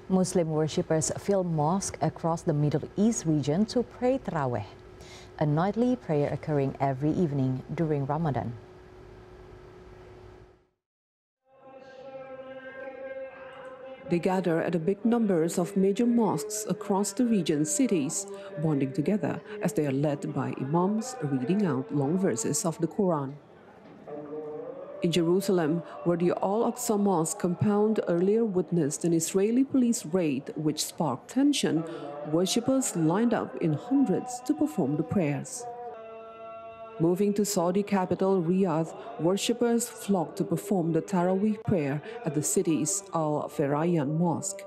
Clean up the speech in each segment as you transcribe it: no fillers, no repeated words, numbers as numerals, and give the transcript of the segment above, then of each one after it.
Muslim worshippers fill mosques across the Middle East region to pray Taraweh, a nightly prayer occurring every evening during Ramadan. They gather at the big numbers of major mosques across the region's cities, bonding together as they are led by imams reading out long verses of the Quran. In Jerusalem, where the Al-Aqsa Mosque compound earlier witnessed an Israeli police raid which sparked tension, worshippers lined up in hundreds to perform the prayers. Moving to Saudi capital Riyadh, worshippers flocked to perform the Taraweeh prayer at the city's Al-Farayan Mosque.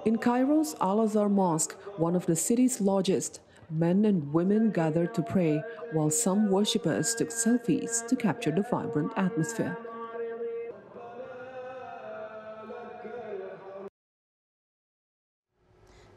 In Cairo's Al-Azhar Mosque, one of the city's largest, men and women gathered to pray, while some worshippers took selfies to capture the vibrant atmosphere.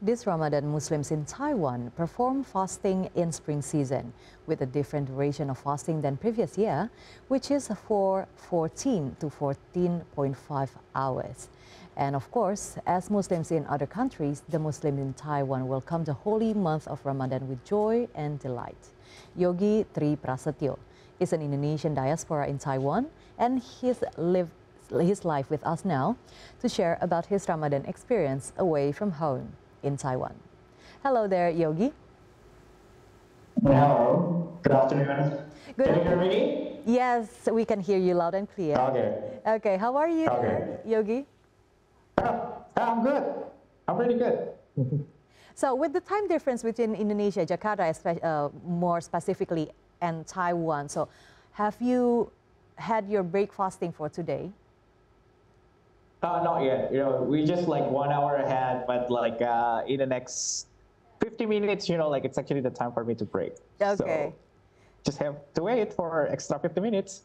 This Ramadan, Muslims in Taiwan perform fasting in spring season with a different duration of fasting than previous year, which is for 14 to 14.5 hours. And of course, as Muslims in other countries, the Muslims in Taiwan welcome the holy month of Ramadan with joy and delight. Yogi Tri Prasetyo is an Indonesian diaspora in Taiwan, and he's lived his life with us now to share about his Ramadan experience away from home in Taiwan. Hello there, Yogi. Hello. Good afternoon. Can you hear me? Yes, we can hear you loud and clear. Okay. Okay, how are you, Yogi? I'm good. I'm pretty good. So with the time difference between Indonesia, Jakarta, more specifically, and Taiwan, so have you had your break fasting for today? Not yet. We just like 1 hour ahead, but like in the next 50 minutes, like it's actually the time for me to break. Okay. So just have to wait for extra 50 minutes.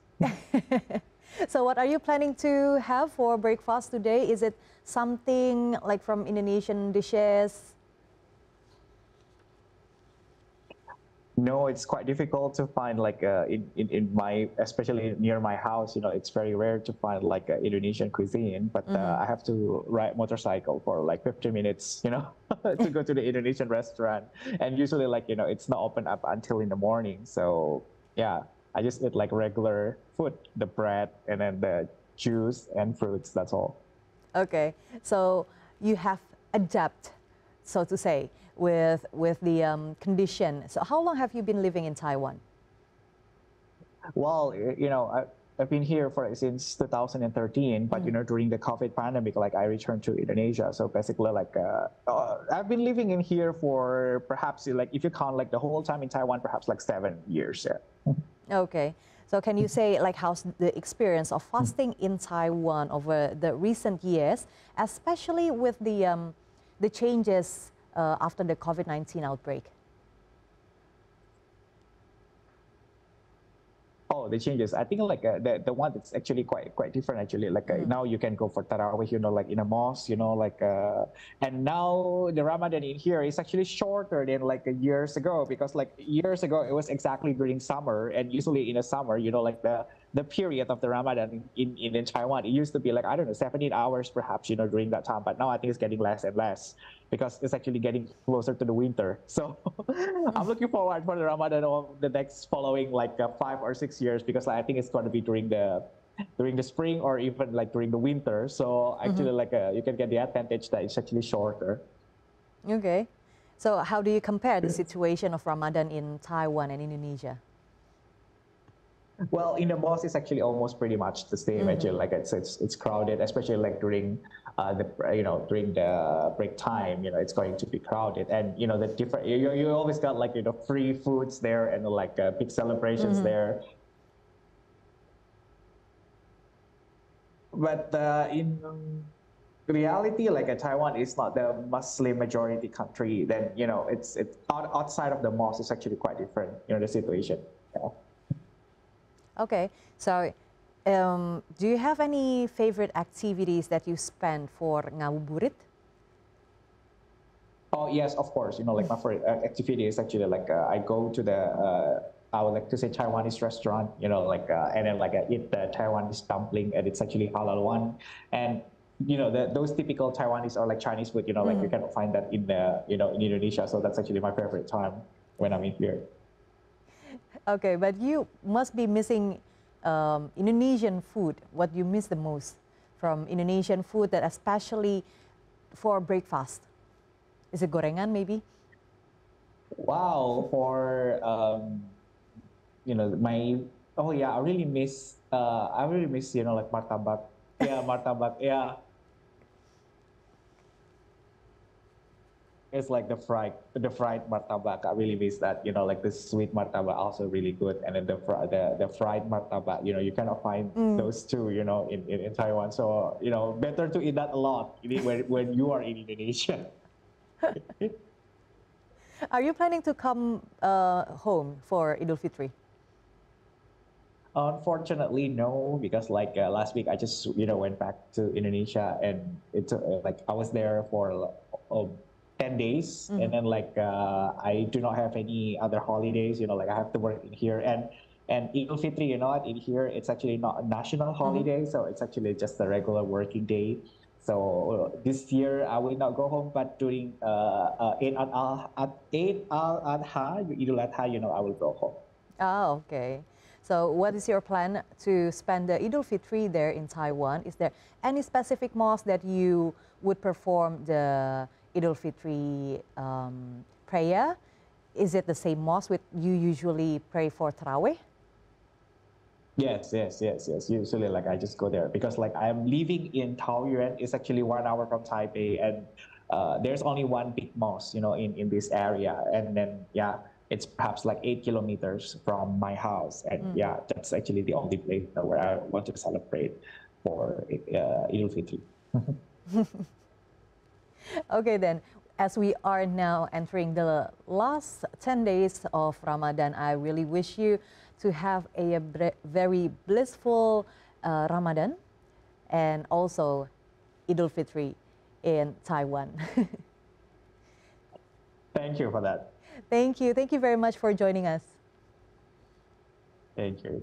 So what are you planning to have for breakfast today? Is it something like from Indonesian dishes? No, it's quite difficult to find like in my, especially near my house, it's very rare to find like Indonesian cuisine, but I have to ride motorcycle for like 50 minutes, to go to the Indonesian restaurant. And usually like, it's not open up until in the morning. So yeah, I just eat like regular food, the bread and then the juice and fruits, that's all. Okay, so you have adapted, so to say, with the condition. So how long have you been living in Taiwan? Well, I've been here since 2013, but during the COVID pandemic, like I returned to Indonesia. So basically, like I've been living in here for perhaps like if you count like the whole time in Taiwan, perhaps like 7 years. Yeah. Okay. So can you say like how's the experience of fasting in Taiwan over the recent years, especially with the changes after the COVID-19 outbreak? Oh, the changes. I think like the one that's actually quite different actually. Like now you can go for Tarawih, like in a mosque, like and now the Ramadan in here is actually shorter than like years ago, because like years ago it was exactly during summer, and usually in the summer, like the period of the Ramadan in Taiwan, it used to be like, I don't know, 17 hours perhaps, during that time. But now I think it's getting less and less because it's actually getting closer to the winter. So I'm looking forward for the Ramadan of the next following like 5 or 6 years, because like, I think it's going to be during the spring or even like during the winter. So actually like you can get the advantage that it's actually shorter. Okay. So how do you compare the situation of Ramadan in Taiwan and Indonesia? Well, in the mosque, it's actually almost pretty much the same. Actually, like it's crowded, especially like during during the break time. It's going to be crowded, and the different. You always got like free foods there and like big celebrations there. But in reality, like Taiwan is not the Muslim majority country. Then it's outside of the mosque is actually quite different. The situation. Yeah. Okay, so do you have any favorite activities that you spend for ngabuburit? Oh yes, of course. Like my favorite activity is actually like I go to the I would like to say Taiwanese restaurant. Like and then like I eat the Taiwanese dumpling, and it's actually halal one. And those typical Taiwanese or like Chinese food, like you cannot find that in the, in Indonesia. So that's actually my favorite time when I'm in here. Okay, but you must be missing Indonesian food. What you miss the most from Indonesian food, that especially for breakfast? Is it gorengan maybe? Wow, for my oh yeah, I really miss like martabak. Yeah, martabak. Yeah, it's like the fried martabak. I really miss that. Like the sweet martabak also really good, and then the fried martabak. You cannot find those two. In Taiwan. So better to eat that a lot when you are in Indonesia. Are you planning to come home for Idul Fitri? Unfortunately, no, because like last week I just went back to Indonesia, and it's like I was there for 10 days, and then like I do not have any other holidays. Like I have to work in here, and Idul Fitri, in here it's actually not a national holiday, so it's actually just a regular working day. So this year I will not go home, but during Eid al-Adha, Idul Adha, I will go home. Oh, okay. So what is your plan to spend the Idul Fitri there in Taiwan? Is there any specific mosque that you would perform the Idul Fitri prayer? Is it the same mosque with you usually pray for Tarawih? Yes, yes, yes, yes. Usually, like I just go there because like I'm living in Taoyuan. It's actually 1 hour from Taipei, and there's only one big mosque, in this area. And then yeah, it's perhaps like 8 kilometers from my house, and yeah, that's actually the only place where I want to celebrate for Idul Fitri. Okay, then, as we are now entering the last 10 days of Ramadan, I really wish you to have a very blissful Ramadan and also Idul Fitri in Taiwan. Thank you for that. Thank you. Thank you very much for joining us. Thank you.